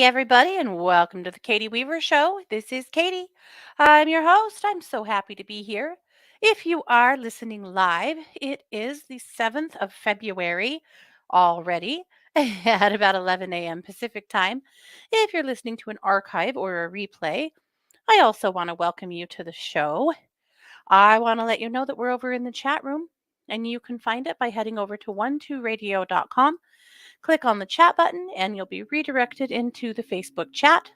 everybody, and welcome to the Katie Weaver Show. This is Katie. I'm your host. I'm so happy to be here. If you are listening live, it is the 7th of February already at about 11 a.m. Pacific time. If you're listening to an archive or a replay, I also want to welcome you to the show. I want to let you know that we're over in the chat room, and you can find it by heading over to 12radio.com. Click on the chat button and you'll be redirected into the Facebook chat.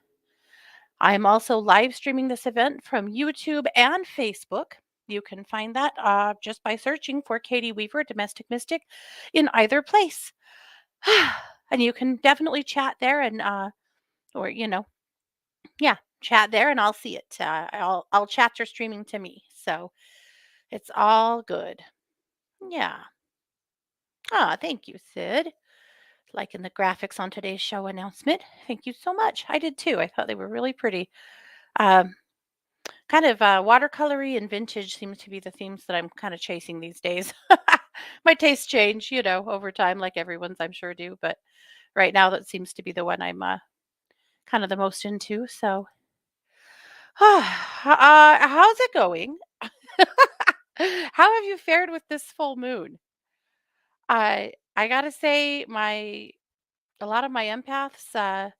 I am also live streaming this event from YouTube and Facebook. You can find that just by searching for Katie Weaver, Domestic Mystic, in either place. And you can definitely chat there or, yeah, chat there and I'll see it. I'll chat your streaming to me. So it's all good. Yeah. Thank you, Sid. Liking the graphics on today's show announcement. Thank you so much. I did too. I thought they were really pretty. Um, kind of watercolory and vintage seems to be the themes that I'm kind of chasing these days. My tastes change, over time, like everyone's, I'm sure, do. But right now, that seems to be the one I'm kind of the most into. So, how's it going? How have you fared with this full moon? I gotta say, a lot of my empaths.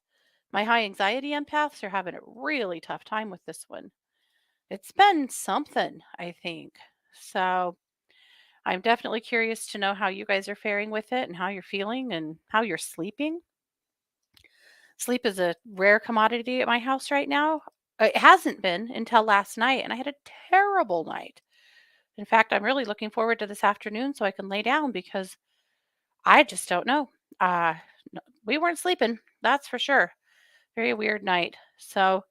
My high anxiety empaths are having a really tough time with this one. It's been something, I think. So I'm definitely curious to know how you guys are faring with it and how you're feeling and how you're sleeping. Sleep is a rare commodity at my house right now. It hasn't been until last night, and I had a terrible night. In fact, I'm really looking forward to this afternoon so I can lay down because I just don't know. Uh, we weren't sleeping, that's for sure. Very weird night. So,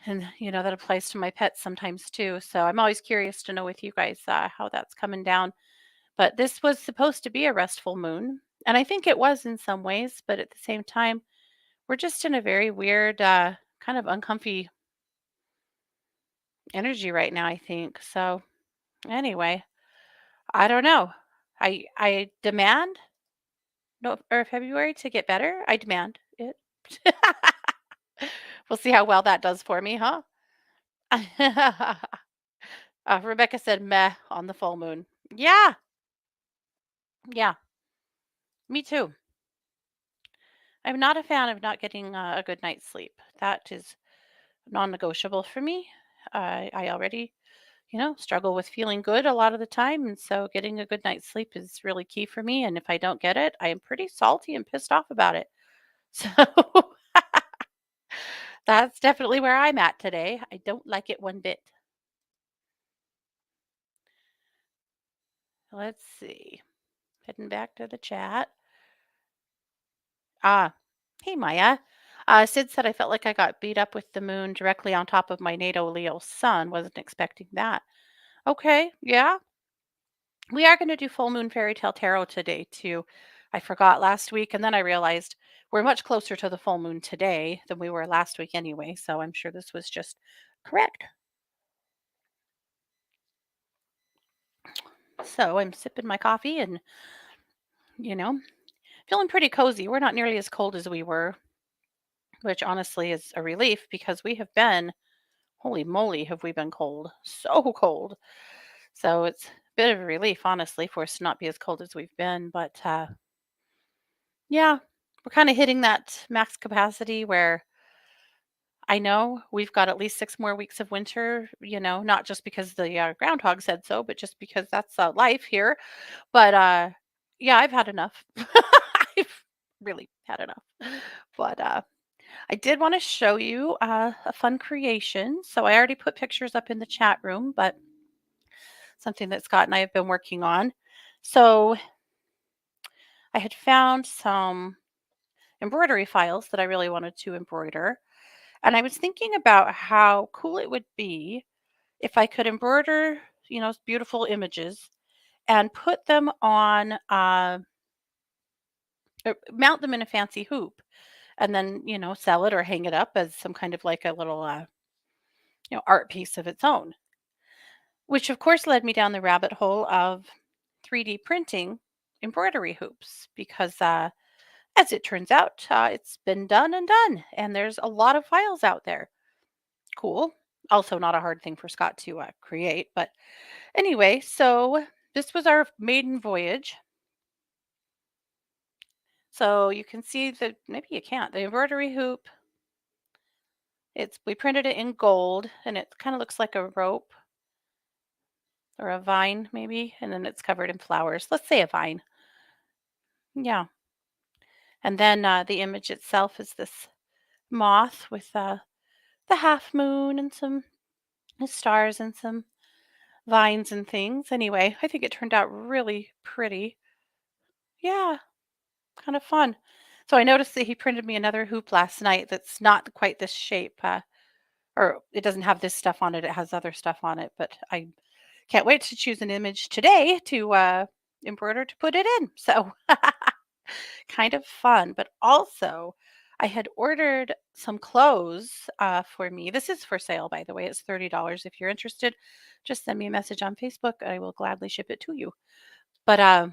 and, that applies to my pets sometimes too. So I'm always curious to know with you guys how that's coming down. But this was supposed to be a restful moon. And I think it was in some ways. But at the same time, we're just in a very weird, kind of uncomfy energy right now, I think. So anyway, I don't know. I demand no or February to get better. I demand it. We'll see how well that does for me, huh? Rebecca said meh on the full moon. Yeah, yeah, me too. I'm not a fan of not getting a good night's sleep. That is non-negotiable for me. I already, struggle with feeling good a lot of the time. And so getting a good night's sleep is really key for me. And if I don't get it, I am pretty salty and pissed off about it. So that's definitely where I'm at today. I don't like it one bit. Let's see. Heading back to the chat. Ah, hey, Maya. Sid said I felt like I got beat up with the moon directly on top of my NATO Leo sun. Wasn't expecting that. Okay, yeah. We are going to do full moon fairy tale tarot today too. I forgot last week, and then I realized we're much closer to the full moon today than we were last week anyway. So I'm sure this was just correct. So I'm sipping my coffee and, you know, feeling pretty cozy. We're not nearly as cold as we were, which honestly is a relief because we have been, holy moly, have we been cold. So cold. So it's a bit of a relief, honestly, for us to not be as cold as we've been. But yeah, we're kind of hitting that max capacity where I know we've got at least 6 more weeks of winter, not just because the groundhog said so, but just because that's life here. But yeah, I've had enough. I've really had enough. But I did want to show you a fun creation. So I already put pictures up in the chat room, but something that Scott and I have been working on. So I had found some embroidery files that I really wanted to embroider. And I was thinking about how cool it would be if I could embroider, beautiful images and put them on, mount them in a fancy hoop and then, sell it or hang it up as some kind of like a little, art piece of its own, which of course led me down the rabbit hole of 3D printing embroidery hoops because As it turns out, it's been done and done, and there's a lot of files out there. Cool. Also, not a hard thing for Scott to create. But anyway, so this was our maiden voyage. So you can see that maybe you can't. The embroidery hoop, we printed it in gold and it kind of looks like a rope or a vine maybe, and then it's covered in flowers. Let's say a vine. Yeah. And then the image itself is this moth with the half moon and some stars and some vines and things. Anyway, I think it turned out really pretty. Yeah, kind of fun. So I noticed that he printed me another hoop last night that's not quite this shape, or it doesn't have this stuff on it. It has other stuff on it, but I can't wait to choose an image today to embroider to put it in. So kind of fun. But also, I had ordered some clothes for me. This is for sale, by the way. It's $30. If you're interested, just send me a message on Facebook. I will gladly ship it to you. But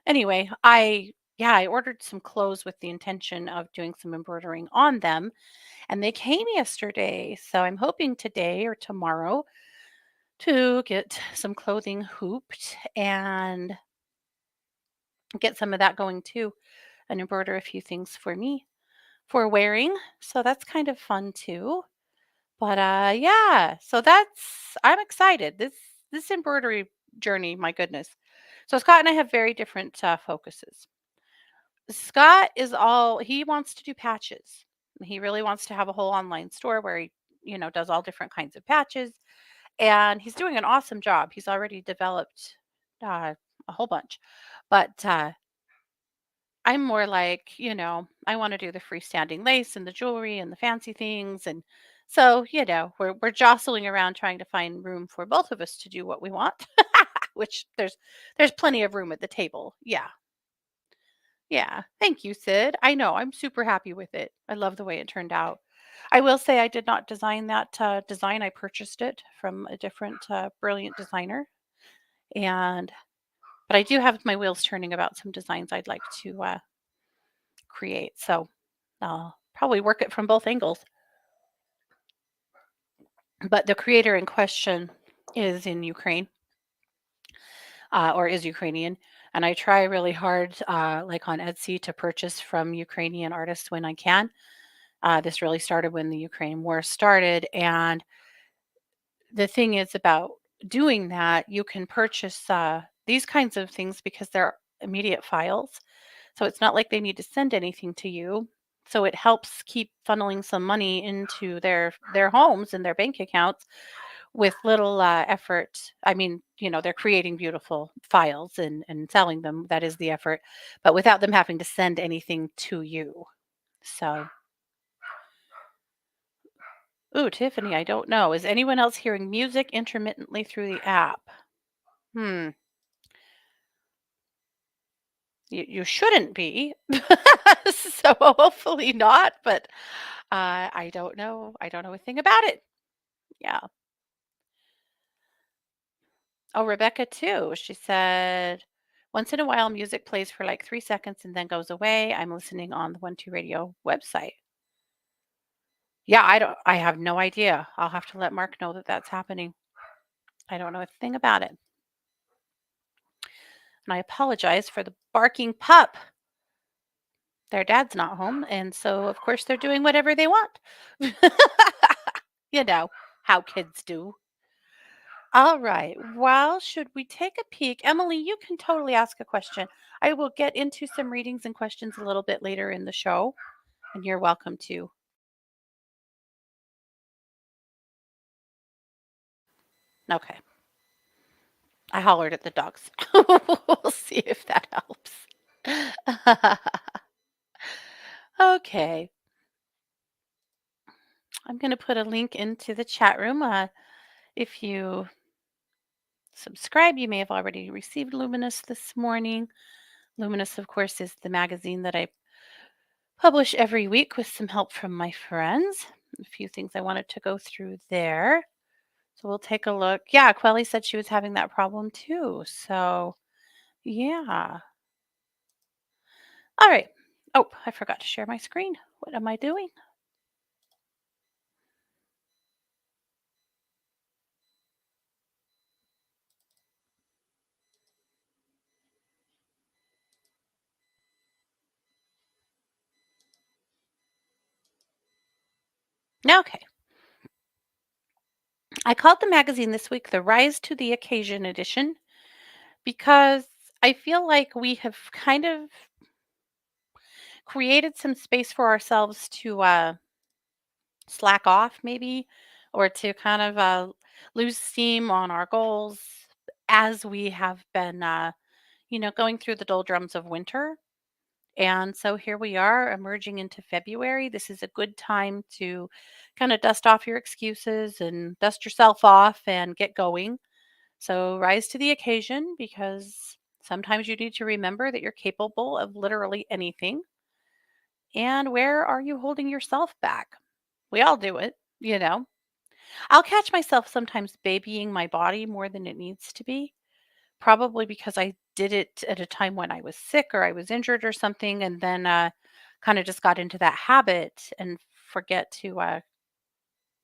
anyway, I ordered some clothes with the intention of doing some embroidering on them, and they came yesterday. So I'm hoping today or tomorrow to get some clothing hooped and get some of that going too, and embroider a few things for me for wearing. So that's kind of fun too. But yeah, so I'm excited. This embroidery journey, my goodness. So Scott and I have very different focuses. Scott is all he wants to do patches. He really wants to have a whole online store where he, does all different kinds of patches, and he's doing an awesome job. He's already developed a whole bunch. But I'm more like, I want to do the freestanding lace and the jewelry and the fancy things. And so, we're jostling around trying to find room for both of us to do what we want, which there's plenty of room at the table. Yeah. Yeah. Thank you, Sid. I know. I'm super happy with it. I love the way it turned out. I will say I did not design that design. I purchased it from a different brilliant designer. And but I do have my wheels turning about some designs I'd like to create. So I'll probably work it from both angles. But the creator in question is in Ukraine, or is Ukrainian. And I try really hard, like on Etsy, to purchase from Ukrainian artists when I can. This really started when the Ukraine war started. And the thing is about doing that, you can purchase these kinds of things because they're immediate files. So it's not like they need to send anything to you. So it helps keep funneling some money into their homes and their bank accounts with little effort. I mean, they're creating beautiful files and selling them. That is the effort, but without them having to send anything to you. So, ooh, Tiffany, I don't know. Is anyone else hearing music intermittently through the app? Hmm. You shouldn't be. So hopefully not, but I don't know. I don't know a thing about it. Yeah. Oh, Rebecca too. She said, once in a while, music plays for like 3 seconds and then goes away. I'm listening on the One Two Radio website. Yeah, I have no idea. I'll have to let Mark know that that's happening. I don't know a thing about it. And I apologize for the barking pup. Their dad's not home. And so, of course, they're doing whatever they want. You know how kids do. All right. Well, should we take a peek? Emily, you can totally ask a question. I will get into some readings and questions a little bit later in the show, and you're welcome to. Okay. I hollered at the dogs. We'll see if that helps. Okay. I'm going to put a link into the chat room. If you subscribe, you may have already received Luminous this morning. Luminous, of course, is the magazine that I publish every week with some help from my friends. A few things I wanted to go through there. So we'll take a look. Yeah, Quelly said she was having that problem too. So, yeah. All right. Oh, I forgot to share my screen. What am I doing? Okay. I called the magazine this week the Rise to the Occasion edition because I feel like we have kind of created some space for ourselves to slack off, maybe, or to kind of lose steam on our goals as we have been, going through the doldrums of winter. And so here we are emerging into February. This is a good time to kind of dust off your excuses and dust yourself off and get going. So rise to the occasion because sometimes you need to remember that you're capable of literally anything. And where are you holding yourself back? We all do it. I'll catch myself sometimes babying my body more than it needs to be, probably because I did it at a time when I was sick or I was injured or something, and then kind of just got into that habit and forget to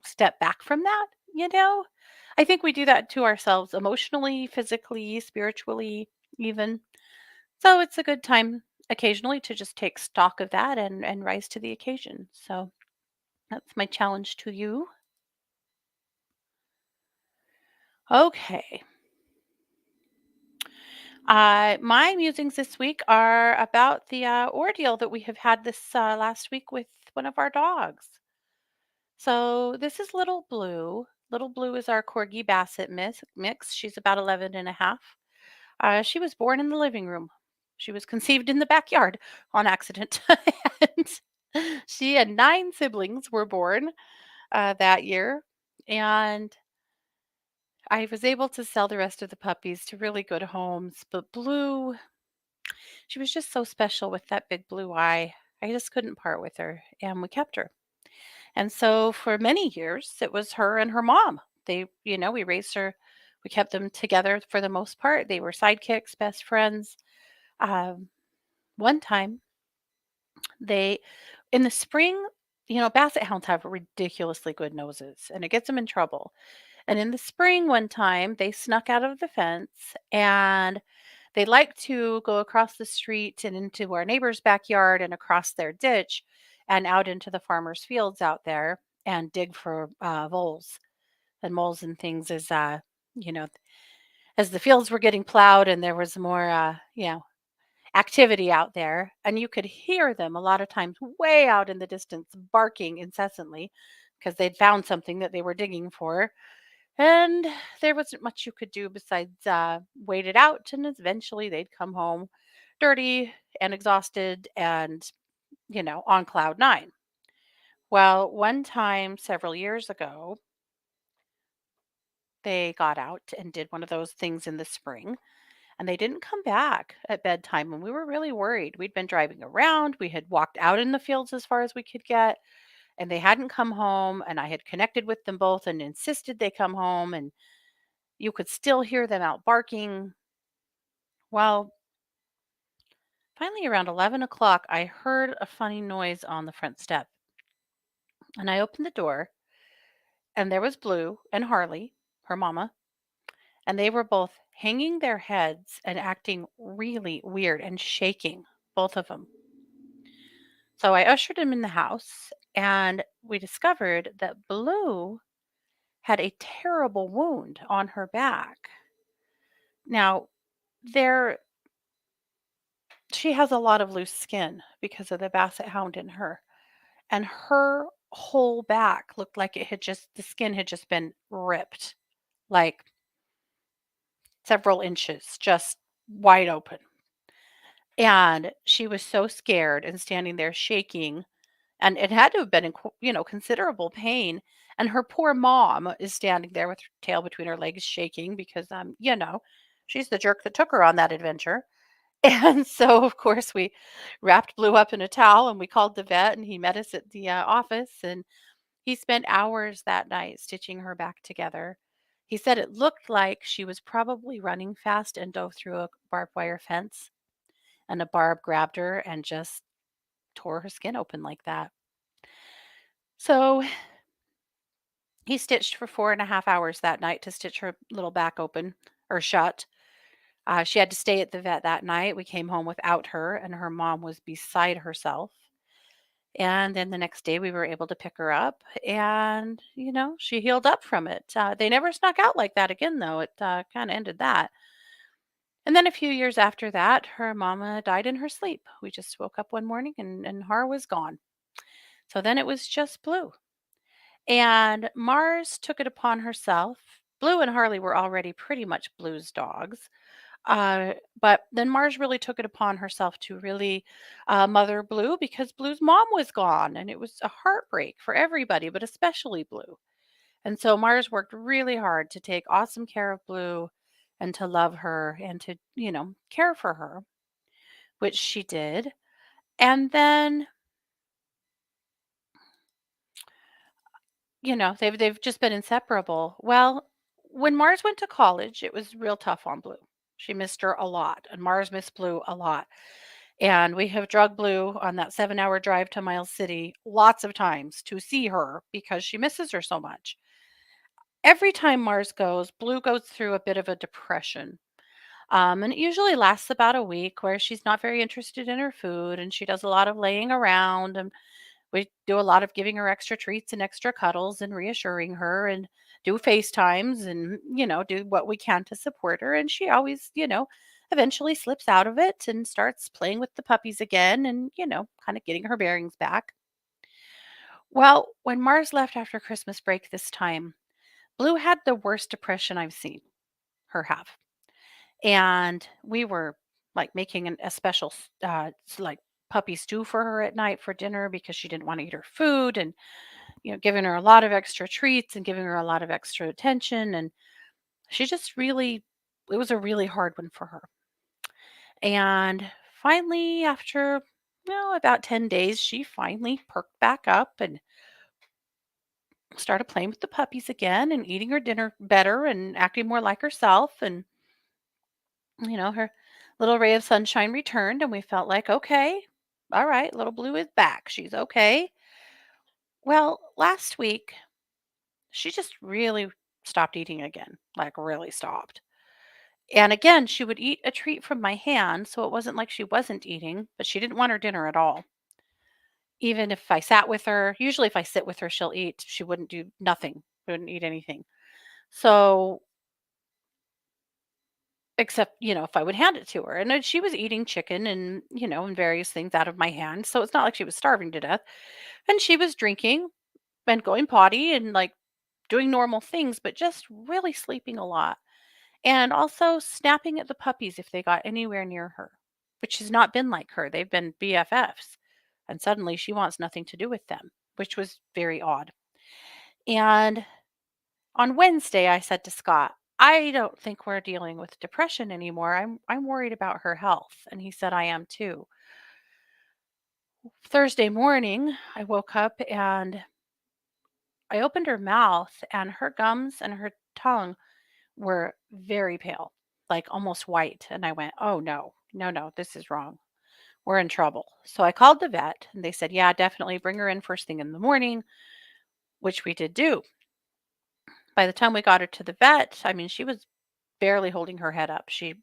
step back from that. I think we do that to ourselves emotionally, physically, spiritually, even. So it's a good time occasionally to just take stock of that and rise to the occasion. So that's my challenge to you. Okay. My musings this week are about the ordeal that we have had this last week with one of our dogs. So, this is Little Blue. Little Blue is our Corgi Basset mix. She's about 11 and a half. She was born in the living room. She was conceived in the backyard on accident. And she and nine siblings were born that year. And I was able to sell the rest of the puppies to really good homes. But Blue, she was just so special with that big blue eye. I just couldn't part with her, and we kept her. And so for many years, it was her and her mom. We raised her, we kept them together for the most part. They were sidekicks, best friends. Um, One time, they, in the spring, basset hounds have ridiculously good noses and it gets them in trouble. And in the spring, one time, they snuck out of the fence and they like to go across the street and into our neighbor's backyard and across their ditch and out into the farmer's fields out there and dig for voles and moles and things you know, as the fields were getting plowed and there was more, activity out there. And you could hear them a lot of times way out in the distance barking incessantly because they'd found something that they were digging for. And there wasn't much you could do besides wait it out, and eventually they'd come home dirty and exhausted and, on cloud nine. Well, one time several years ago, they got out and did one of those things in the spring, and they didn't come back at bedtime. And we were really worried. We'd been driving around, we had walked out in the fields as far as we could get, and they hadn't come home. And I had connected with them both and insisted they come home. And you could still hear them out barking. Well, finally, around 11 o'clock, I heard a funny noise on the front step. And I opened the door, and there was Blue and Harley, her mama, and they were both hanging their heads and acting really weird and shaking, both of them. So I ushered them in the house, and we discovered that Blue had a terrible wound on her back. Now, there she has a lot of loose skin because of the basset hound in her. And her whole back looked like the skin had just been ripped, like several inches, just wide open. And she was so scared and standing there shaking, and it had to have been in, considerable pain. And her poor mom is standing there with her tail between her legs shaking because, she's the jerk that took her on that adventure. And so, of course, we wrapped Blue up in a towel and we called the vet and he met us at the office. And he spent hours that night stitching her back together. He said it looked like she was probably running fast and dove through a barbed wire fence. and a barb grabbed her and just tore her skin open like that. So he stitched for 4.5 hours that night to stitch her little back open or shut. She had to stay at the vet that night. We came home without her, and her mom was beside herself. And then the next day, we were able to pick her up, and she healed up from it. They never snuck out like that again, though. It kind of ended that. And then a few years after that, her mama died in her sleep. We just woke up one morning and Har was gone. So then it was just Blue. And Mars took it upon herself. Blue and Harley were already pretty much Blue's dogs. But then Mars really took it upon herself to really mother Blue because Blue's mom was gone. And it was a heartbreak for everybody, but especially Blue. And so Mars worked really hard to take awesome care of Blue and to love her and to, care for her, which she did. And then, they've just been inseparable. Well, when Mars went to college, it was real tough on Blue. She missed her a lot, and Mars missed Blue a lot. And we have drug Blue on that 7-hour drive to Miles City lots of times to see her because she misses her so much. Every time Mars goes, Blue goes through a bit of a depression. And it usually lasts about a week where she's not very interested in her food and she does a lot of laying around. And we do a lot of giving her extra treats and extra cuddles and reassuring her and do FaceTimes and, do what we can to support her. And she always, eventually slips out of it and starts playing with the puppies again and, kind of getting her bearings back. Well, when Mars left after Christmas break this time, Blue had the worst depression I've seen her have. And we were like making a special like puppy stew for her at night for dinner because she didn't want to eat her food and giving her a lot of extra treats and giving her a lot of extra attention, and she just really it was a really hard one for her. And finally, after about 10 days, she finally perked back up and started playing with the puppies again and eating her dinner better and acting more like herself. And her little ray of sunshine returned, and we felt like, okay, all right, little Blue is back. She's okay. Well, last week, she just really stopped eating again, like really stopped. And again, she would eat a treat from my hand, so it wasn't like she wasn't eating, but she didn't want her dinner at all. Even if I sat with her, usually if I sit with her, she'll eat. She wouldn't do nothing, wouldn't eat anything. So, except, if I would hand it to her. And then she was eating chicken and, and various things out of my hand. So it's not like she was starving to death. And she was drinking and going potty and like doing normal things, but just really sleeping a lot. And also snapping at the puppies if they got anywhere near her, which has not been like her. They've been BFFs. And suddenly she wants nothing to do with them, which was very odd. And on Wednesday, I said to Scott, I don't think we're dealing with depression anymore. I'm worried about her health. And he said, I am too. Thursday morning, I woke up and I opened her mouth, and her gums and her tongue were very pale, like almost white. And I went, oh no, no, no, this is wrong. We're in trouble. So I called the vet and they said, yeah, definitely bring her in first thing in the morning, which we did do. By the time we got her to the vet, I mean, she was barely holding her head up. She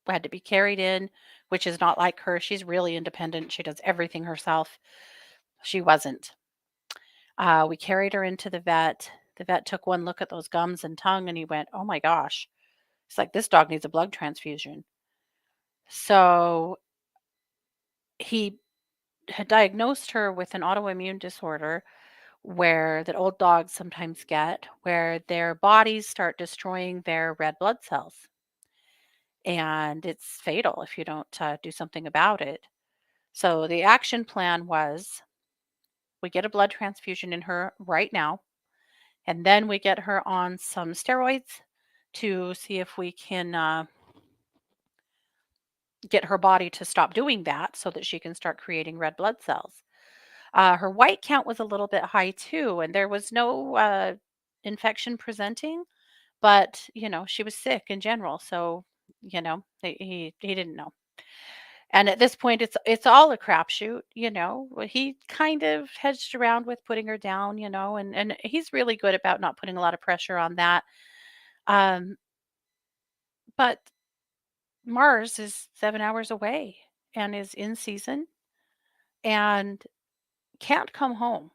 had to be carried in, which is not like her. She's really independent. She does everything herself. She wasn't. We carried her into the vet. The vet took one look at those gums and tongue and he went, oh my gosh. It's like this dog needs a blood transfusion. So he had diagnosed her with an autoimmune disorder where that old dogs sometimes get, where their bodies start destroying their red blood cells. And it's fatal if you don't do something about it. So the action plan was we get a blood transfusion in her right now, and then we get her on some steroids to see if we can get her body to stop doing that so that she can start creating red blood cells. Her white count was a little bit high too, and there was no infection presenting, but she was sick in general. So he didn't know. And at this point, it's all a crapshoot, He kind of hedged around with putting her down, and he's really good about not putting a lot of pressure on that. Um, but Mars is 7 hours away and is in season and can't come home.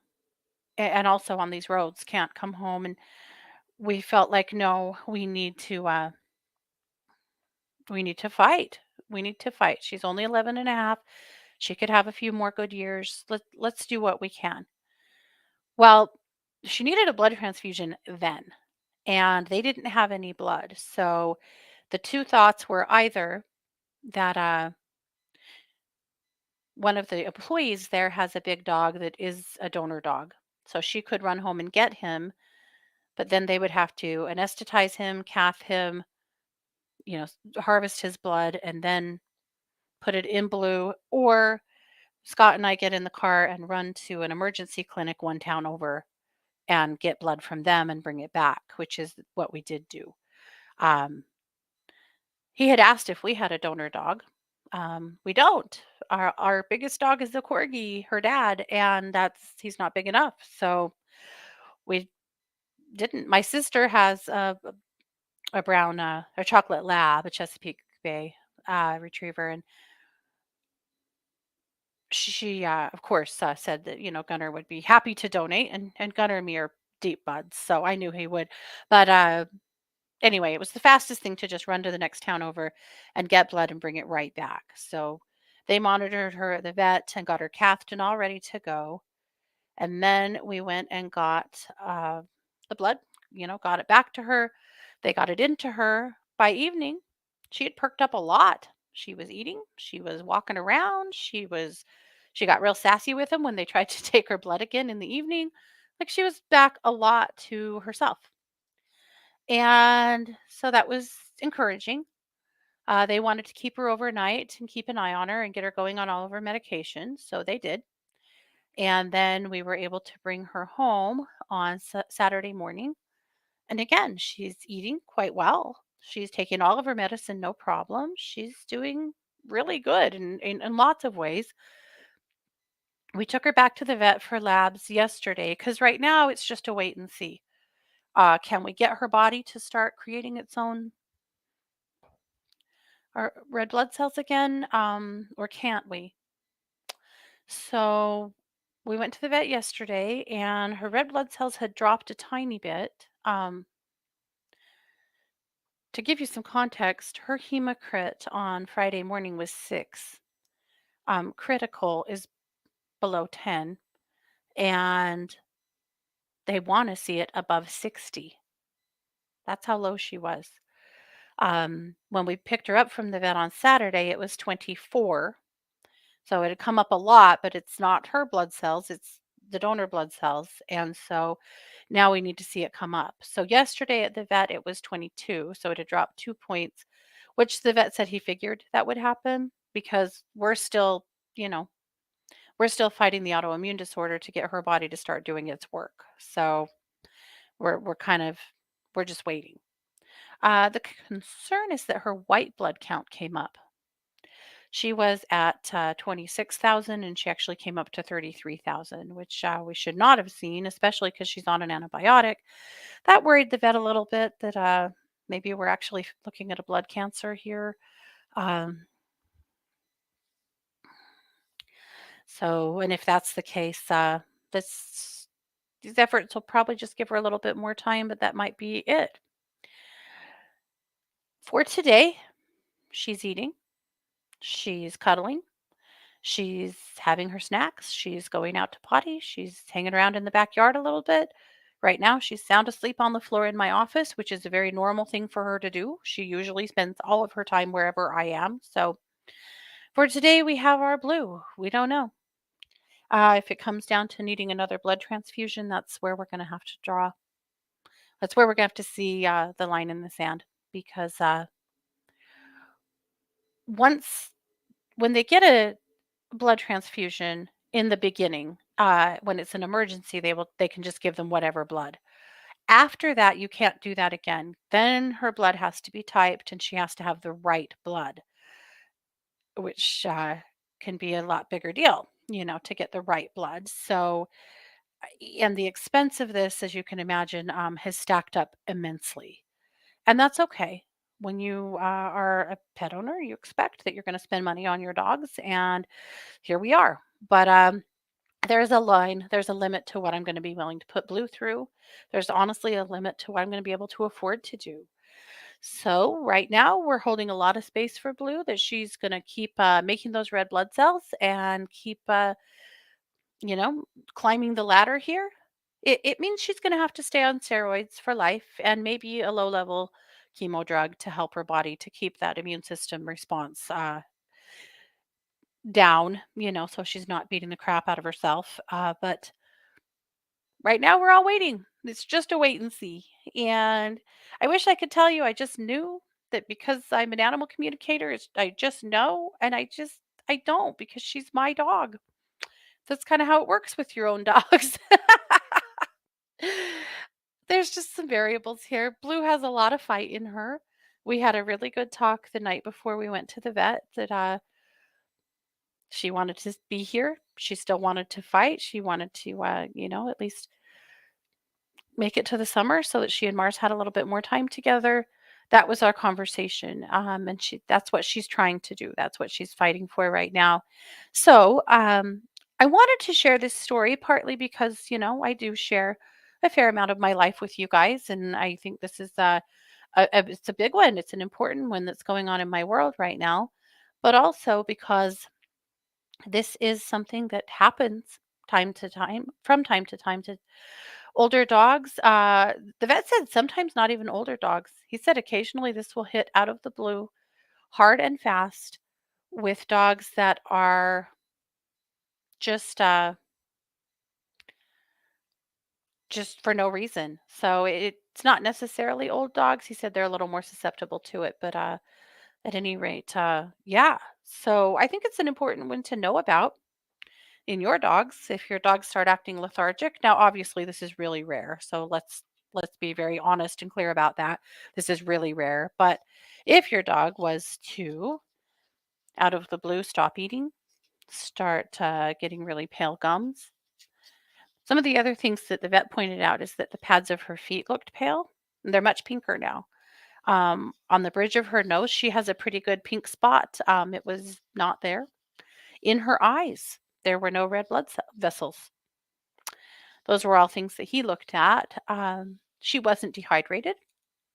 And also on these roads can't come home. And we felt like, no, we need to fight. We need to fight. She's only 11 and a half. She could have a few more good years. Let's do what we can. Well, she needed a blood transfusion then, and they didn't have any blood. So the two thoughts were either that one of the employees there has a big dog that is a donor dog. So she could run home and get him, but then they would have to anesthetize him, cath him, harvest his blood, and then put it in blue. Or Scott and I get in the car and run to an emergency clinic one town over and get blood from them and bring it back, which is what we did do. Um, he had asked if we had a donor dog. We don't. Our biggest dog is the corgi, her dad, and he's not big enough. So we didn't. My sister has a brown, a chocolate lab, a Chesapeake Bay retriever, and she of course, said that Gunner would be happy to donate, and Gunner and me are deep buds, so I knew he would. But anyway, it was the fastest thing to just run to the next town over and get blood and bring it right back. So they monitored her at the vet and got her cathed and all ready to go. And then we went and got the blood, got it back to her. They got it into her. By evening, she had perked up a lot. She was eating, she was walking around, she got real sassy with him when they tried to take her blood again in the evening. Like she was back a lot to herself. And so that was encouraging. They wanted to keep her overnight and keep an eye on her and get her going on all of her medications. So they did. And then we were able to bring her home on Saturday morning. And again, she's eating quite well. She's taking all of her medicine, no problem. She's doing really good in lots of ways. We took her back to the vet for labs yesterday because right now it's just a wait and see. Can we get her body to start creating its own red blood cells again, or can't we? So we went to the vet yesterday, and her red blood cells had dropped a tiny bit. To give you some context, her hematocrit on Friday morning was 6. Critical is below 10, and they want to see it above 60. That's how low she was. When we picked her up from the vet on Saturday, it was 24. So it had come up a lot, but it's not her blood cells, it's the donor blood cells. And so now we need to see it come up. So yesterday at the vet, it was 22. So it had dropped 2 points, which the vet said he figured that would happen because you know, we're still fighting the autoimmune disorder to get her body to start doing its work. So we're kind of, we're just waiting. The concern is that her white blood count came up. She was at 26,000 and she actually came up to 33,000, which we should not have seen, especially because she's on an antibiotic. That worried the vet a little bit that maybe we're actually looking at a blood cancer here. Um, and if that's the case, this, these efforts will probably just give her a little bit more time, but that might be it. For today, she's eating, she's cuddling, she's having her snacks. She's going out to potty. She's hanging around in the backyard a little bit. Right now, she's sound asleep on the floor in my office, which is a very normal thing for her to do. She usually spends all of her time wherever I am. So for today, we have our blue. We don't know. If it comes down to needing another blood transfusion, that's where we're going to have to draw. That's where we're going to have to see the line in the sand because once when they get a blood transfusion in the beginning, when it's an emergency, they can just give them whatever blood. After that, you can't do that again. Then her blood has to be typed and she has to have the right blood. which can be a lot bigger deal, to get the right blood. So, and the expense of this, as you can imagine, has stacked up immensely. And that's okay. When you are a pet owner, you expect that you're going to spend money on your dogs. And here we are. But there's a line, there's a limit to what I'm going to be willing to put Blue through. There's honestly a limit to what I'm going to be able to afford to do. So right now we're holding a lot of space for Blue that she's going to keep making those red blood cells and keep, you know, climbing the ladder here. It means she's going to have to stay on steroids for life and maybe a low level chemo drug to help her body to keep that immune system response down, so she's not beating the crap out of herself. But right now we're all waiting. It's just a wait and see. And I wish I could tell you I just knew that because I'm an animal communicator, I just know. And I don't because she's my dog. That's kind of how it works with your own dogs. There's just some variables here. Blue has a lot of fight in her. We had a really good talk the night before we went to the vet that she wanted to be here. She still wanted to fight. She wanted to, at least make it to the summer so that she and Mars had a little bit more time together. That was our conversation. And that's what she's trying to do. That's what she's fighting for right now. So I wanted to share this story partly because, I do share a fair amount of my life with you guys. And I think this is it's a big one. It's an important one that's going on in my world right now. But also because this is something that happens from time to time to older dogs. The vet said sometimes not even older dogs. He said occasionally this will hit out of the blue, hard and fast, with dogs that are just just for no reason. So it's not necessarily old dogs. He said they're a little more susceptible to it, but at any rate, yeah. So I think it's an important one to know about in your dogs if your dogs start acting lethargic. Now, obviously, this is really rare, so let's be very honest and clear about that. This is really rare, but if your dog was to out of the blue stop eating, start getting really pale gums. Some of the other things that the vet pointed out is that the pads of her feet looked pale. And they're much pinker now. On the bridge of her nose, she has a pretty good pink spot. It was not there. In her eyes, there were no red vessels. Those were all things that he looked at. She wasn't dehydrated.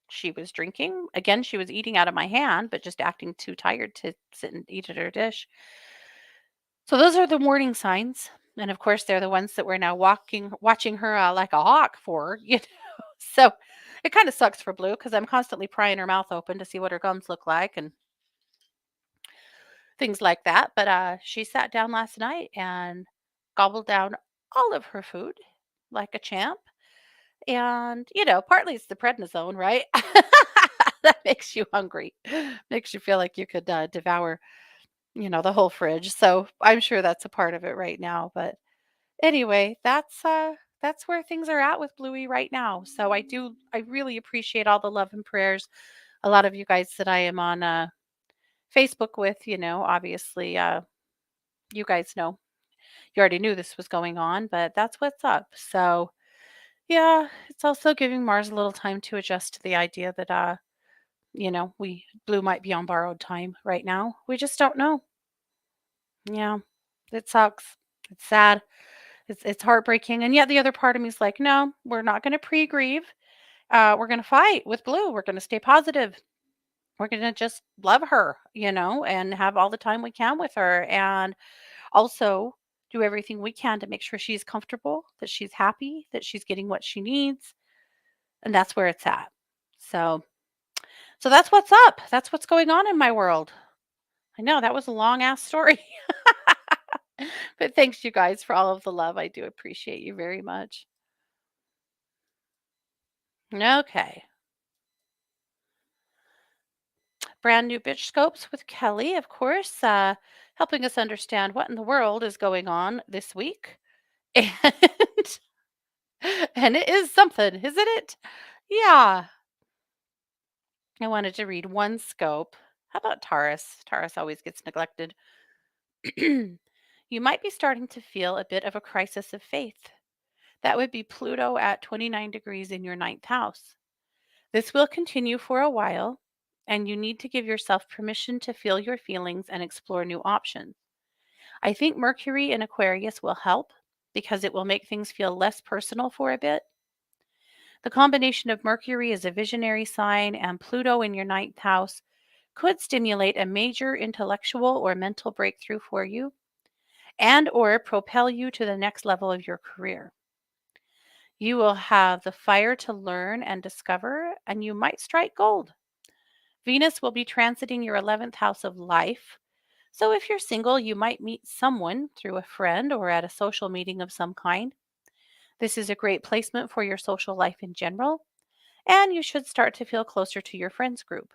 She was drinking. Again, she was eating out of my hand, but just acting too tired to sit and eat at her dish. So those are the warning signs. And of course, they're the ones that we're now watching her like a hawk for, So it kind of sucks for Blue because I'm constantly prying her mouth open to see what her gums look like and things like that. But she sat down last night and gobbled down all of her food like a champ. And, partly it's the prednisone, right? That makes you hungry, makes you feel like you could devour, the whole fridge. So I'm sure that's a part of it right now. But anyway, that's where things are at with Bluey right now. So I really appreciate all the love and prayers. A lot of you guys that I am on Facebook with, obviously, you guys know you already knew this was going on, but that's what's up. So yeah, it's also giving Mars a little time to adjust to the idea that we Blue might be on borrowed time right now. We just don't know. Yeah, it sucks. It's sad. It's heartbreaking. And yet the other part of me is like, no, we're not going to pre-grieve. We're going to fight with Blue. We're going to stay positive. We're going to just love her, and have all the time we can with her. And also do everything we can to make sure she's comfortable, that she's happy, that she's getting what she needs. And that's where it's at. So that's what's up. That's what's going on in my world. I know that was a long ass story. But thanks you guys for all of the love. I do appreciate you very much. Okay. Brand new bitch scopes with Kelly, of course, helping us understand what in the world is going on this week. And and it is something, isn't it? Yeah. I wanted to read one scope. How about Taurus? Taurus always gets neglected. You might be starting to feel a bit of a crisis of faith. That would be Pluto at 29 degrees in your ninth house. This will continue for a while, and you need to give yourself permission to feel your feelings and explore new options. I think Mercury in Aquarius will help because it will make things feel less personal for a bit. The combination of Mercury as a visionary sign and Pluto in your ninth house could stimulate a major intellectual or mental breakthrough for you and or propel you to the next level of your career. You will have the fire to learn and discover, and you might strike gold. Venus will be transiting your 11th house of life. So if you're single, you might meet someone through a friend or at a social meeting of some kind. This is a great placement for your social life in general, and you should start to feel closer to your friends group.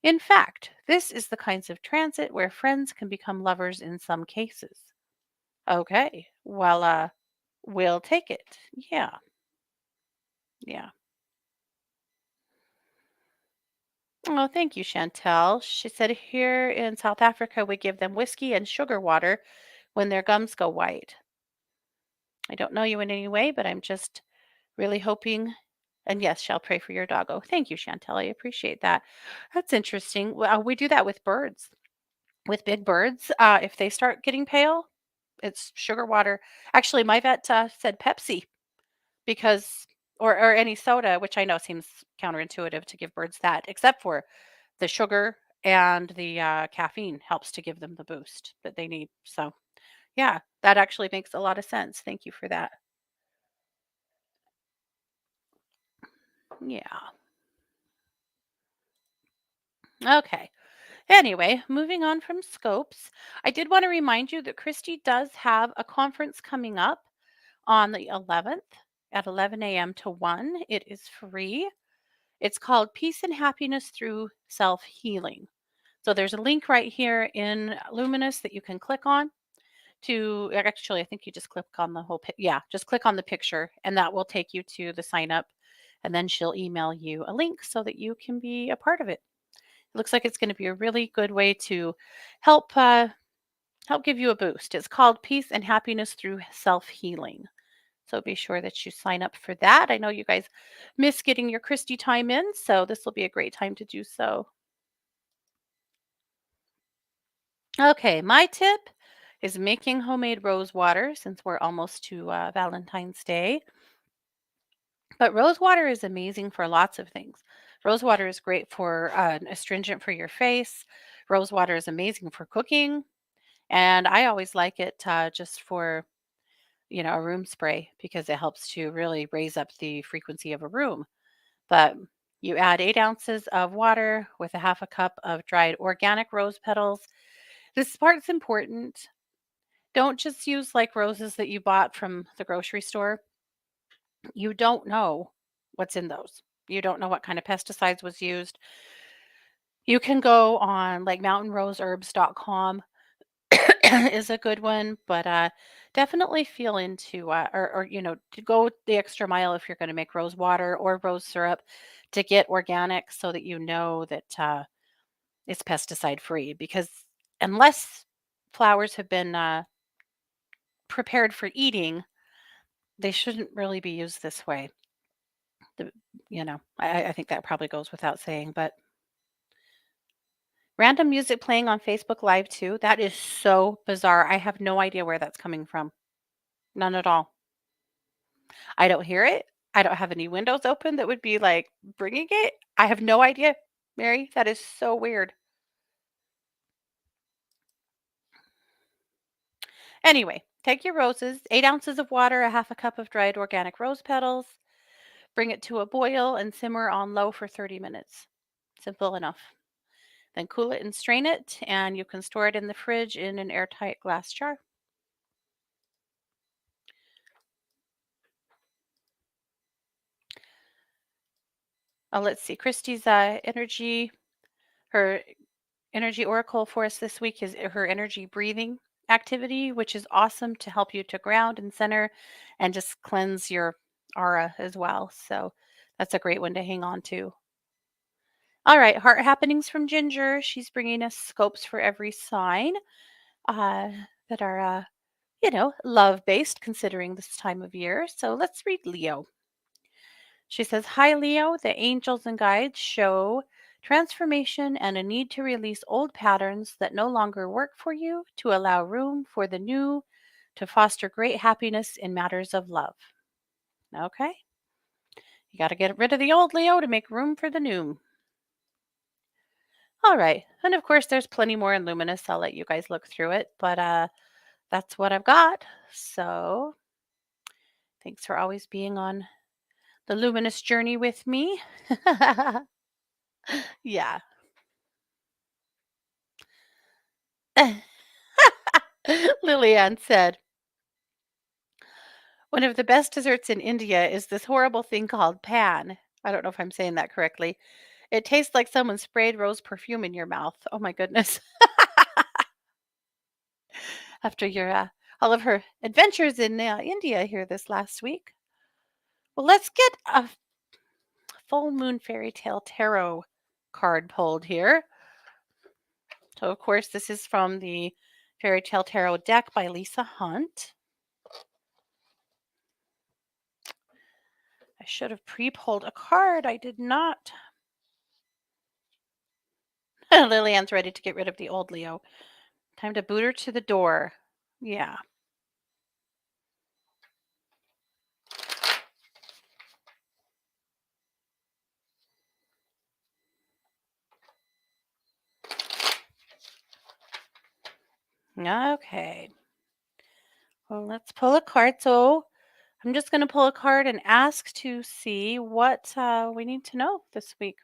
In fact, this is the kinds of transit where friends can become lovers in some cases. Okay, well, we'll take it. Yeah, yeah. Oh, thank you, Chantel. She said here in South Africa, we give them whiskey and sugar water when their gums go white. I don't know you in any way, but I'm just really hoping. And yes, shall pray for your doggo. Thank you, Chantel. I appreciate that. That's interesting. Well, we do that with birds, with big birds. If they start getting pale, it's sugar water. Actually, my vet said Pepsi because, or any soda, which I know seems counterintuitive to give birds that, except for the sugar and the caffeine helps to give them the boost that they need. So, yeah, that actually makes a lot of sense. Thank you for that. Yeah. Okay. Anyway, moving on from scopes, I did want to remind you that Christy does have a conference coming up on the 11th at 11 a.m. to 1. It is free. It's called Peace and Happiness Through Self Healing. So there's a link right here in Luminous that you can click on to actually, I think you just click on the whole, yeah, just click on the picture and that will take you to the sign up. And then she'll email you a link so that you can be a part of it. It looks like it's going to be a really good way to help help give you a boost. It's called Peace and Happiness Through Self Healing. So be sure that you sign up for that. I know you guys miss getting your Christy time in, so this will be a great time to do so. Okay, my tip is making homemade rose water since we're almost to Valentine's Day. But rose water is amazing for lots of things. Rose water is great for astringent for your face. Rose water is amazing for cooking. And I always like it just for, a room spray because it helps to really raise up the frequency of a room. But you add 8 ounces of water with a half a cup of dried organic rose petals. This part's important. Don't just use like roses that you bought from the grocery store. You don't know what's in those. You don't know what kind of pesticides was used. You can go on like mountainroseherbs.com is a good one, but definitely feel into to go the extra mile if you're going to make rose water or rose syrup to get organic so that you know that it's pesticide free because unless flowers have been prepared for eating, they shouldn't really be used this way. The, I think that probably goes without saying, but random music playing on Facebook Live too. That is so bizarre. I have no idea where that's coming from. None at all. I don't hear it. I don't have any windows open that would be like bringing it. I have no idea, Mary. That is so weird. Anyway, take your roses, 8 ounces of water, a half a cup of dried organic rose petals, bring it to a boil and simmer on low for 30 minutes. Simple enough. Then cool it and strain it, and you can store it in the fridge in an airtight glass jar. Let's see. Christy's her energy oracle for us this week is her energy breathing activity, which is awesome to help you to ground and center and just cleanse your aura as well. So that's a great one to hang on to. All right, heart happenings from Ginger. She's bringing us scopes for every sign uh, that are, love based considering this time of year. So let's read Leo. She says, "Hi, Leo. The angels and guides show transformation and a need to release old patterns that no longer work for you to allow room for the new to foster great happiness in matters of love." Okay. You got to get rid of the old, Leo, to make room for the new. All right. And of course, there's plenty more in Luminous. I'll let you guys look through it, but that's what I've got. So thanks for always being on the Luminous journey with me. Yeah. Lillian said, "One of the best desserts in India is this horrible thing called pan." I don't know if I'm saying that correctly. "It tastes like someone sprayed rose perfume in your mouth." Oh my goodness. After your all of her adventures in India here this last week. Well, let's get a full moon fairy tale tarot card pulled here. So, of course, this is from the Fairy Tale Tarot deck by Lisa Hunt. I should have pre-pulled a card. I did not. Lillian's ready to get rid of the old Leo. Time to boot her to the door. Yeah. Okay. Well, let's pull a card. So I'm just going to pull a card and ask to see what we need to know this week.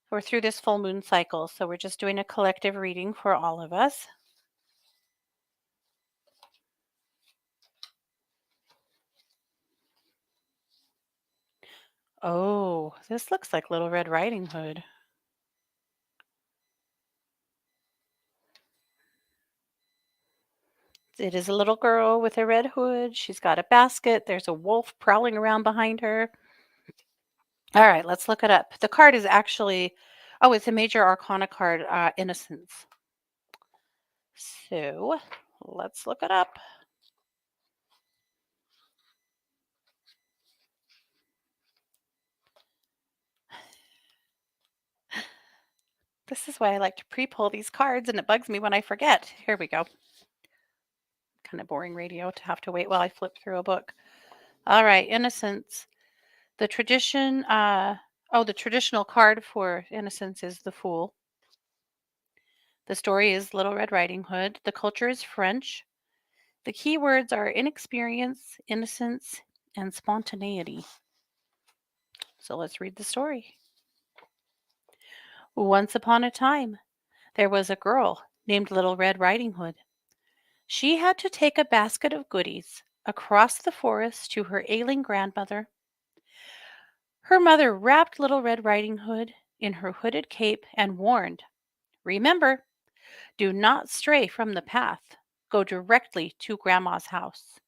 We're through this full moon cycle, so we're just doing a collective reading for all of us. Oh, this looks like Little Red Riding Hood. It is a little girl with a red hood. She's got a basket. There's a wolf prowling around behind her. All right, let's look it up. The card is actually, oh, it's a major arcana card, Innocence. So let's look it up. This is why I like to pre-pull these cards, and it bugs me when I forget. Here we go. Kind of boring radio to have to wait while I flip through a book. All right, Innocence. The tradition, the traditional card for Innocence is the Fool. The story is Little Red Riding Hood. The culture is French. The key words are inexperience, innocence, and spontaneity. So let's read the story. Once upon a time, there was a girl named Little Red Riding Hood. She had to take a basket of goodies across the forest to her ailing grandmother. Her mother wrapped Little Red Riding Hood in her hooded cape and warned, "Remember, do not stray from the path. Go directly to Grandma's house."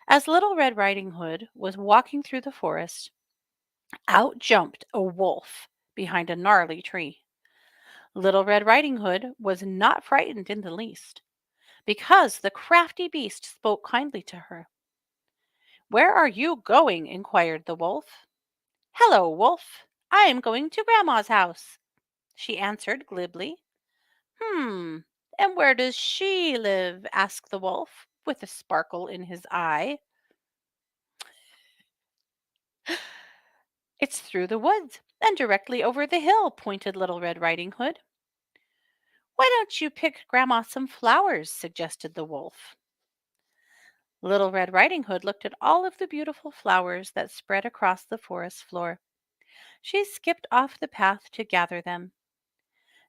As Little Red Riding Hood was walking through the forest, out jumped a wolf behind a gnarly tree. Little Red Riding Hood was not frightened in the least, because the crafty beast spoke kindly to her. "Where are you going?" inquired the wolf. "Hello, wolf. I am going to Grandma's house," she answered glibly. "Hmm, and where does she live?" asked the wolf, with a sparkle in his eye. "It's through the woods and directly over the hill," pointed Little Red Riding Hood. "Why don't you pick Grandma some flowers?" suggested the wolf. Little Red Riding Hood looked at all of the beautiful flowers that spread across the forest floor. She skipped off the path to gather them.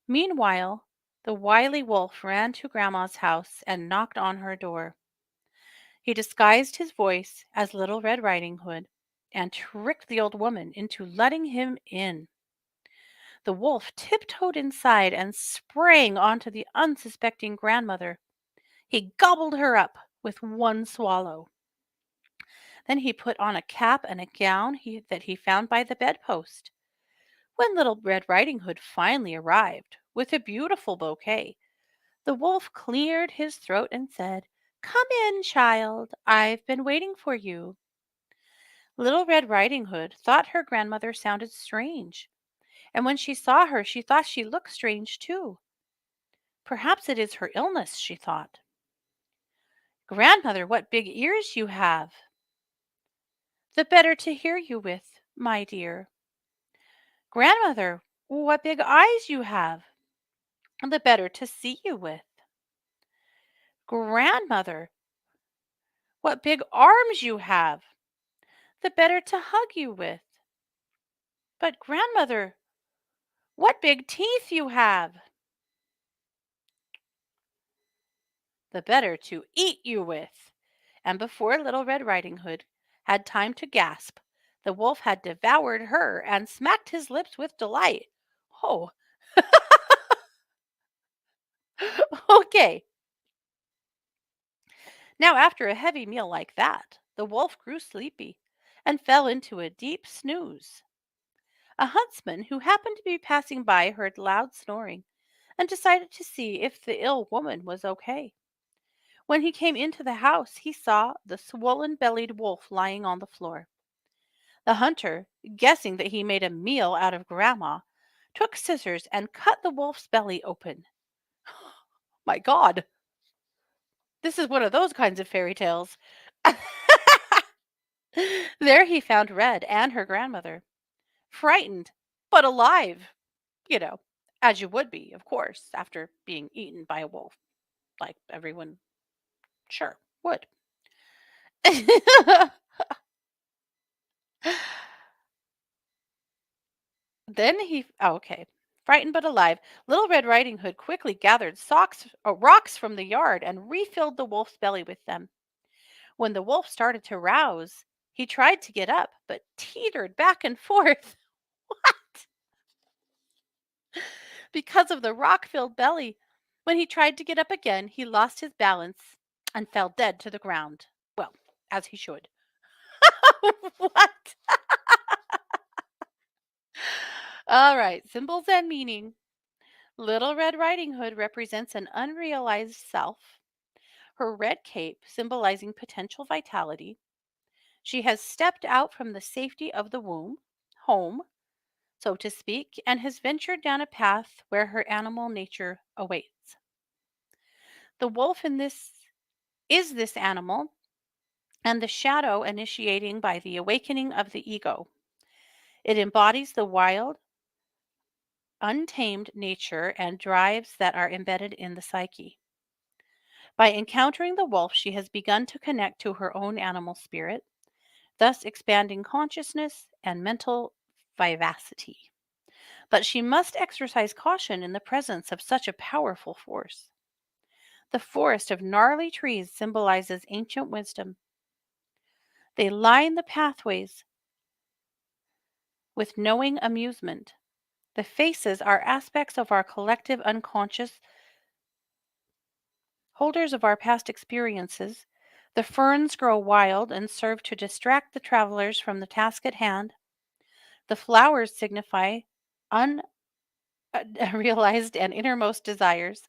Meanwhile, the wily wolf ran to Grandma's house and knocked on her door. He disguised his voice as Little Red Riding Hood and tricked the old woman into letting him in. The wolf tiptoed inside and sprang onto the unsuspecting grandmother. He gobbled her up with one swallow. Then he put on a cap and a gown that he found by the bedpost. When Little Red Riding Hood finally arrived with a beautiful bouquet, the wolf cleared his throat and said, "Come in, child. I've been waiting for you." Little Red Riding Hood thought her grandmother sounded strange, and when she saw her, she thought she looked strange too. Perhaps it is her illness, she thought. "Grandmother, what big ears you have!" "The better to hear you with, my dear." "Grandmother, what big eyes you have!" "The better to see you with." "Grandmother, what big arms you have!" "The better to hug you with." "But, grandmother, what big teeth you have!" "The better to eat you with." And before Little Red Riding Hood had time to gasp, the wolf had devoured her and smacked his lips with delight. Oh, okay. Now, after a heavy meal like that, the wolf grew sleepy and fell into a deep snooze. A huntsman who happened to be passing by heard loud snoring and decided to see if the ill woman was okay. When he came into the house, he saw the swollen bellied wolf lying on the floor. The hunter, guessing that he made a meal out of Grandma, took scissors and cut the wolf's belly open. My God, this is one of those kinds of fairy tales. There he found Red and her grandmother, frightened but alive, you know, as you would be, of course, after being eaten by a wolf, like everyone sure would. Then okay. Frightened but alive, Little Red Riding Hood quickly gathered rocks from the yard and refilled the wolf's belly with them. When the wolf started to rouse, he tried to get up, but teetered back and forth. What? Because of the rock filled belly. When he tried to get up again, he lost his balance and fell dead to the ground. Well, as he should. What? All right, symbols and meaning. Little Red Riding Hood represents an unrealized self. Her red cape symbolizing potential vitality. She has stepped out from the safety of the womb, home, so to speak, and has ventured down a path where her animal nature awaits. The wolf in this is this animal and the shadow initiating by the awakening of the ego. It embodies the wild, untamed nature and drives that are embedded in the psyche. By encountering the wolf, she has begun to connect to her own animal spirit, thus expanding consciousness and mental vivacity. But she must exercise caution in the presence of such a powerful force. The forest of gnarly trees symbolizes ancient wisdom. They line the pathways with knowing amusement. The faces are aspects of our collective unconscious, holders of our past experiences. The ferns grow wild and serve to distract the travelers from the task at hand. The flowers signify unrealized and innermost desires.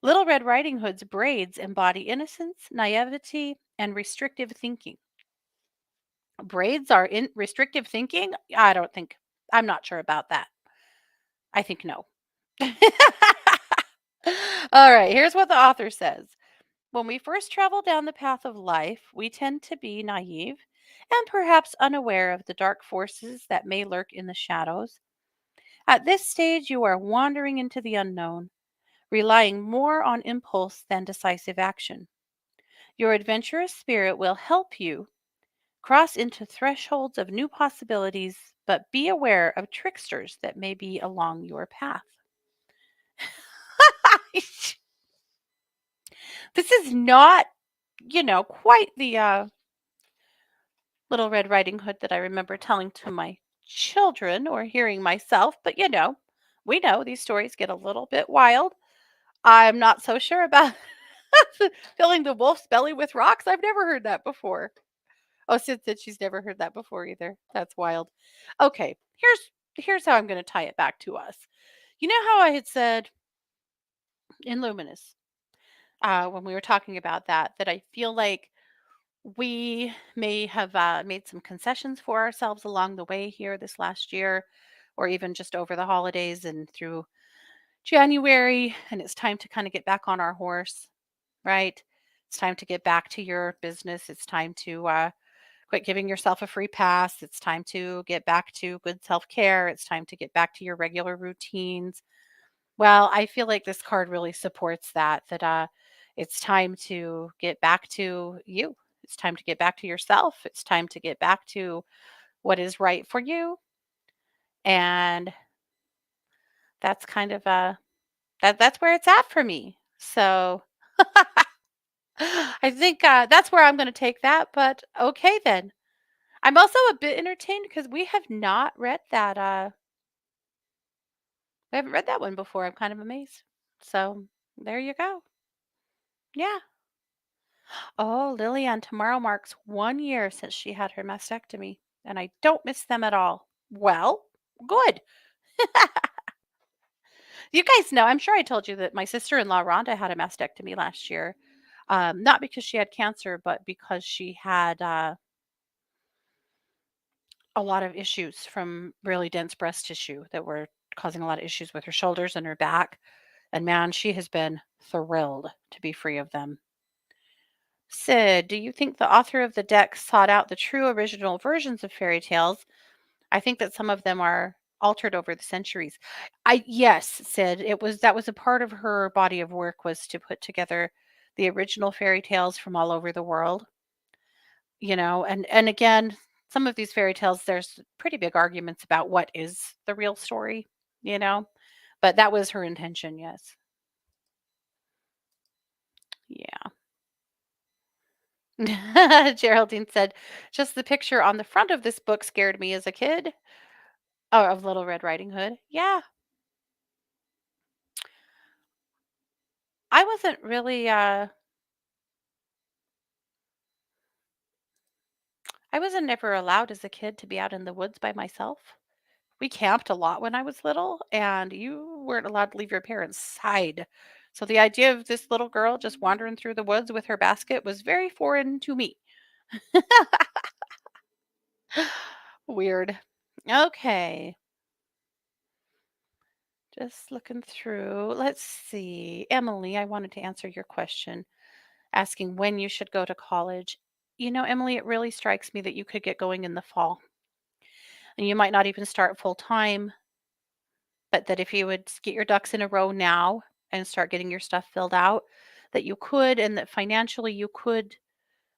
Little Red Riding Hood's braids embody innocence, naivety, and restrictive thinking. Braids are in restrictive thinking? I'm not sure about that. I think no. All right, here's what the author says. When we first travel down the path of life, we tend to be naive and perhaps unaware of the dark forces that may lurk in the shadows. At this stage, you are wandering into the unknown, relying more on impulse than decisive action. Your adventurous spirit will help you cross into thresholds of new possibilities, but be aware of tricksters that may be along your path. This is not, quite the Little Red Riding Hood that I remember telling to my children or hearing myself, but we know these stories get a little bit wild. I'm not so sure about filling the wolf's belly with rocks. I've never heard that before. Oh, Sid said she's never heard that before either. That's wild. Okay, here's how I'm going to tie it back to us. You know how I had said in Luminous, when we were talking about that, that I feel like we may have made some concessions for ourselves along the way here this last year, or even just over the holidays and through January. And it's time to kind of get back on our horse, right? It's time to get back to your business. It's time to quit giving yourself a free pass. It's time to get back to good self care. It's time to get back to your regular routines. Well, I feel like this card really supports that, it's time to get back to you. It's time to get back to yourself. It's time to get back to what is right for you. And that's kind of that's where it's at for me. So I think that's where I'm going to take that. But okay, then. I'm also a bit entertained because we haven't read that one before. I'm kind of amazed. So there you go. Yeah. Oh, Lillian, tomorrow marks 1 year since she had her mastectomy, and I don't miss them at all. Well, good. You guys know, I'm sure I told you that my sister-in-law Rhonda had a mastectomy last year. Not because she had cancer, but because she had a lot of issues from really dense breast tissue that were causing a lot of issues with her shoulders and her back. And man, she has been thrilled to be free of them. Sid, do you think the author of the deck sought out the true original versions of fairy tales? I think that some of them are altered over the centuries. I yes, Sid, that was a part of her body of work was to put together the original fairy tales from all over the world, and again, some of these fairy tales there's pretty big arguments about what is the real story, you know, but that was her intention, yes. Yeah. Geraldine said, "Just the picture on the front of this book scared me as a kid." Oh, of Little Red Riding Hood. Yeah. I wasn't really I wasn't never allowed as a kid to be out in the woods by myself. We camped a lot when I was little, and you weren't allowed to leave your parents' side. So the idea of this little girl just wandering through the woods with her basket was very foreign to me. Weird. Okay. Just looking through. Let's see. Emily, I wanted to answer your question asking when you should go to college. Emily, it really strikes me that you could get going in the fall and you might not even start full time, but that if you would get your ducks in a row now and start getting your stuff filled out, that you could, and that financially you could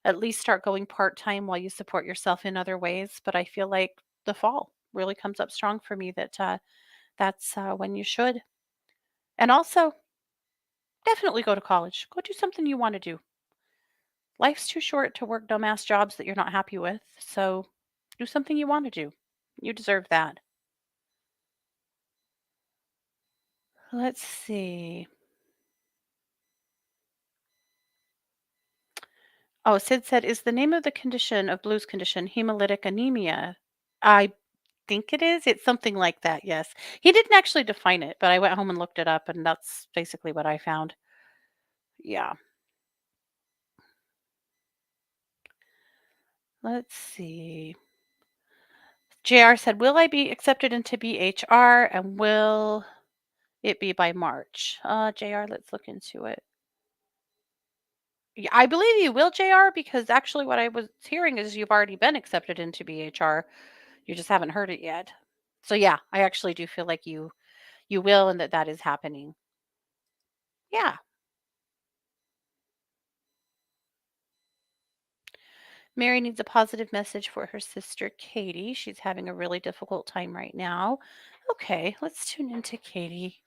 at least start going part time while you support yourself in other ways. But I feel like the fall really comes up strong for me that that's when you should. And also, definitely go to college. Go do something you want to do. Life's too short to work dumbass jobs that you're not happy with. So do something you want to do. You deserve that. Let's see. Oh, Sid said, is the name of the condition of Blue's condition hemolytic anemia? I think it is. It's something like that. Yes. He didn't actually define it, but I went home and looked it up, and that's basically what I found. Yeah. Let's see. JR said, will I be accepted into BHR and will it be by March? JR, let's look into it. Yeah, I believe you will, JR, because actually what I was hearing is you've already been accepted into BHR. You just haven't heard it yet. So yeah, I actually do feel like you will and that that is happening. Yeah. Mary needs a positive message for her sister Katie. She's having a really difficult time right now. Okay, let's tune into Katie.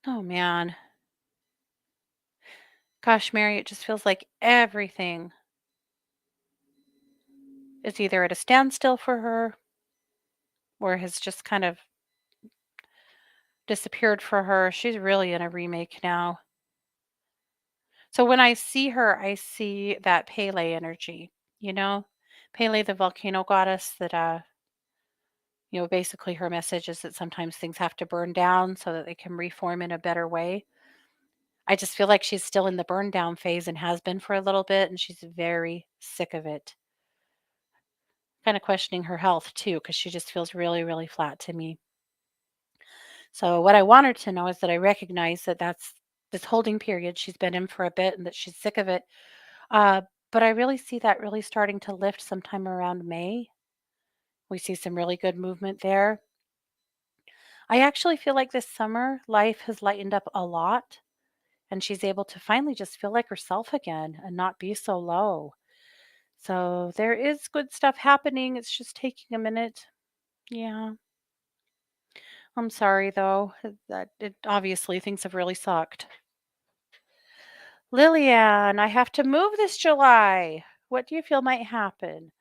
Oh man. Gosh, Mary, it just feels like everything is either at a standstill for her or has just kind of disappeared for her. She's really in a remake now. So when I see her, I see that Pele energy, you know? Pele, the volcano goddess, that basically her message is that sometimes things have to burn down so that they can reform in a better way. I just feel like she's still in the burn down phase and has been for a little bit, and she's very sick of it. Kind of questioning her health too, because she just feels really, really flat to me. So, what I want her to know is that I recognize that that's this holding period she's been in for a bit and that she's sick of it. Uh, but I really see that really starting to lift sometime around May. We see some really good movement there. I actually feel like this summer life has lightened up a lot and she's able to finally just feel like herself again and not be so low. So there is good stuff happening. It's just taking a minute. Yeah. I'm sorry though. That it obviously things have really sucked. Lillian, I have to move this July. What do you feel might happen?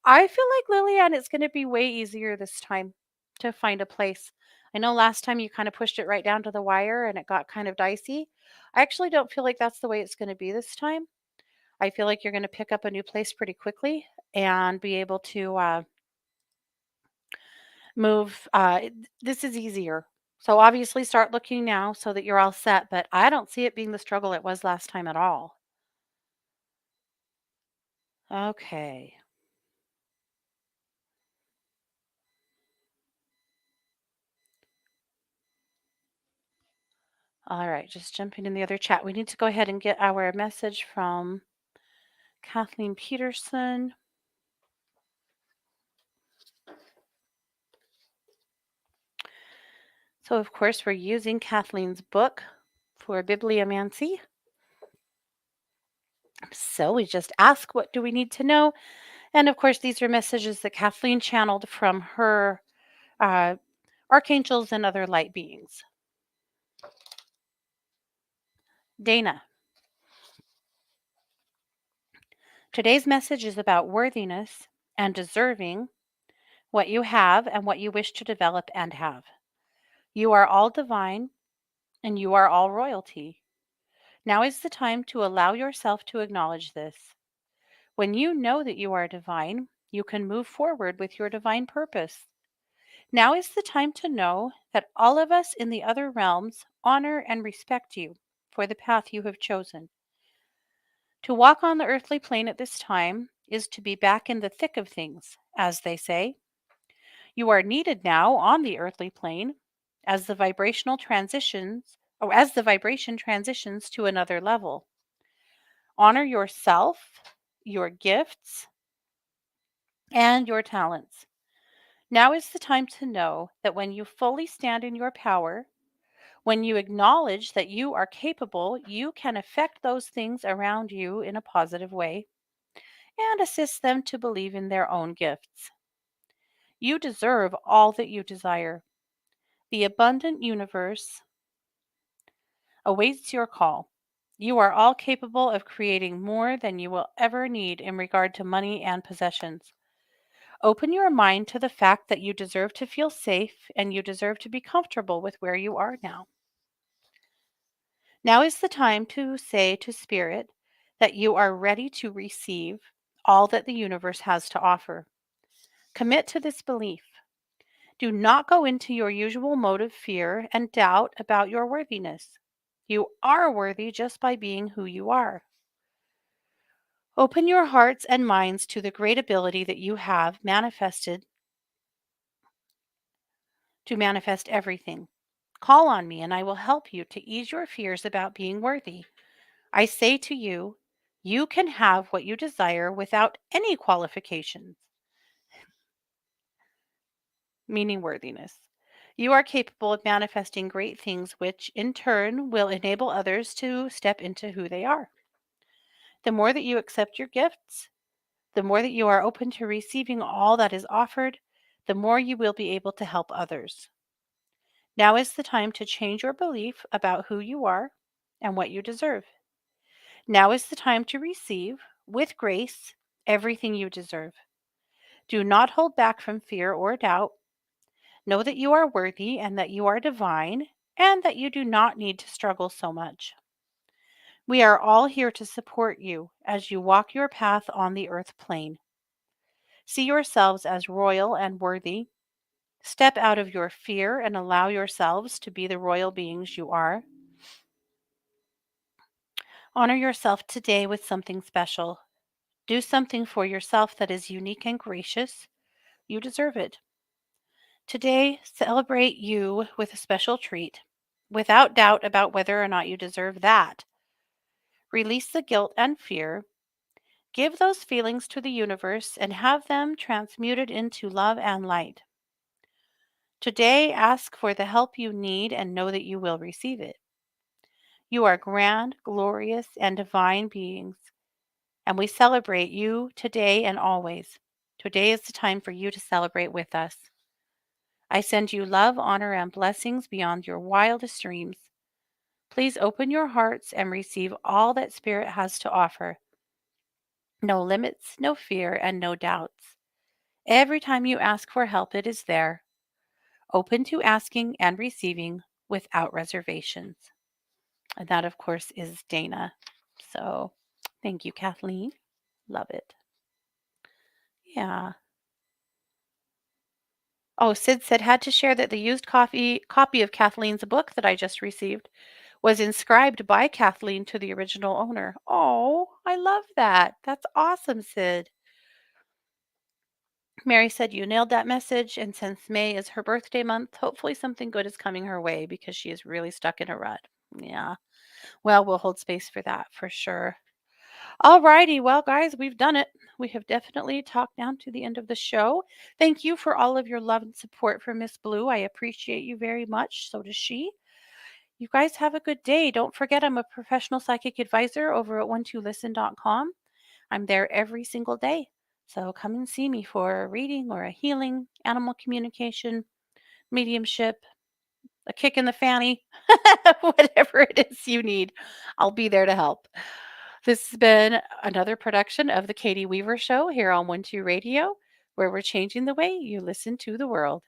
I feel like Lillian, it's going to be way easier this time to find a place. I know last time you kind of pushed it right down to the wire and it got kind of dicey. I actually don't feel like that's the way it's going to be this time. I feel like you're going to pick up a new place pretty quickly and be able to move. This is easier. So obviously start looking now so that you're all set, but I don't see it being the struggle it was last time at all. Okay. All right, just jumping in the other chat. We need to go ahead and get our message from Kathleen Peterson. So, of course, we're using Kathleen's book for bibliomancy. So, we just ask, what do we need to know? And of course, these are messages that Kathleen channeled from her uh, archangels and other light beings. Dana, today's message is about worthiness and deserving what you have and what you wish to develop and have. You are all divine and you are all royalty. Now is the time to allow yourself to acknowledge this. When you know that you are divine, you can move forward with your divine purpose. Now is the time to know that all of us in the other realms honor and respect you for the path you have chosen. To walk on the earthly plane at this time is to be back in the thick of things, as they say. You are needed now on the earthly plane as the as the vibration transitions to another level. Honor yourself, your gifts, and your talents. Now is the time to know that when you fully stand in your power, when you acknowledge that you are capable, you can affect those things around you in a positive way and assist them to believe in their own gifts. You deserve all that you desire. The abundant universe awaits your call. You are all capable of creating more than you will ever need in regard to money and possessions. Open your mind to the fact that you deserve to feel safe and you deserve to be comfortable with where you are now. Now is the time to say to Spirit that you are ready to receive all that the universe has to offer. Commit to this belief. Do not go into your usual mode of fear and doubt about your worthiness. You are worthy just by being who you are. Open your hearts and minds to the great ability that you have manifested to manifest everything. Call on me, and I will help you to ease your fears about being worthy. I say to you, you can have what you desire without any qualifications, meaning worthiness. You are capable of manifesting great things, which in turn will enable others to step into who they are. The more that you accept your gifts, the more that you are open to receiving all that is offered, the more you will be able to help others. Now is the time to change your belief about who you are and what you deserve. Now is the time to receive, with grace, everything you deserve. Do not hold back from fear or doubt. Know that you are worthy and that you are divine and that you do not need to struggle so much. We are all here to support you as you walk your path on the earth plane. See yourselves as royal and worthy. Step out of your fear and allow yourselves to be the royal beings you are. Honor yourself today with something special. Do something for yourself that is unique and gracious. You deserve it. Today, celebrate you with a special treat, without doubt about whether or not you deserve that. Release the guilt and fear. Give those feelings to the universe and have them transmuted into love and light. Today, ask for the help you need and know that you will receive it. You are grand, glorious, and divine beings, and we celebrate you today and always. Today is the time for you to celebrate with us. I send you love, honor, and blessings beyond your wildest dreams. Please open your hearts and receive all that Spirit has to offer. No limits, no fear, and no doubts. Every time you ask for help, it is there, open to asking and receiving without reservations. And that, of course, is Dana. So thank you, Kathleen. Love it. Yeah. Oh, Sid said, had to share that the used copy of Kathleen's book that I just received was inscribed by Kathleen to the original owner. Oh, I love that. That's awesome, Sid. Mary said, you nailed that message. And since May is her birthday month, hopefully something good is coming her way because she is really stuck in a rut. Yeah. Well, we'll hold space for that for sure. All righty. Well, guys, we've done it. We have definitely talked down to the end of the show. Thank you for all of your love and support for Miss Blue. I appreciate you very much. So does she. You guys have a good day. Don't forget, I'm a professional psychic advisor over at one2listen.com. I'm there every single day. So come and see me for a reading or a healing, animal communication, mediumship, a kick in the fanny, whatever it is you need. I'll be there to help. This has been another production of The Katie Weaver Show here on 1 2 Radio, where we're changing the way you listen to the world.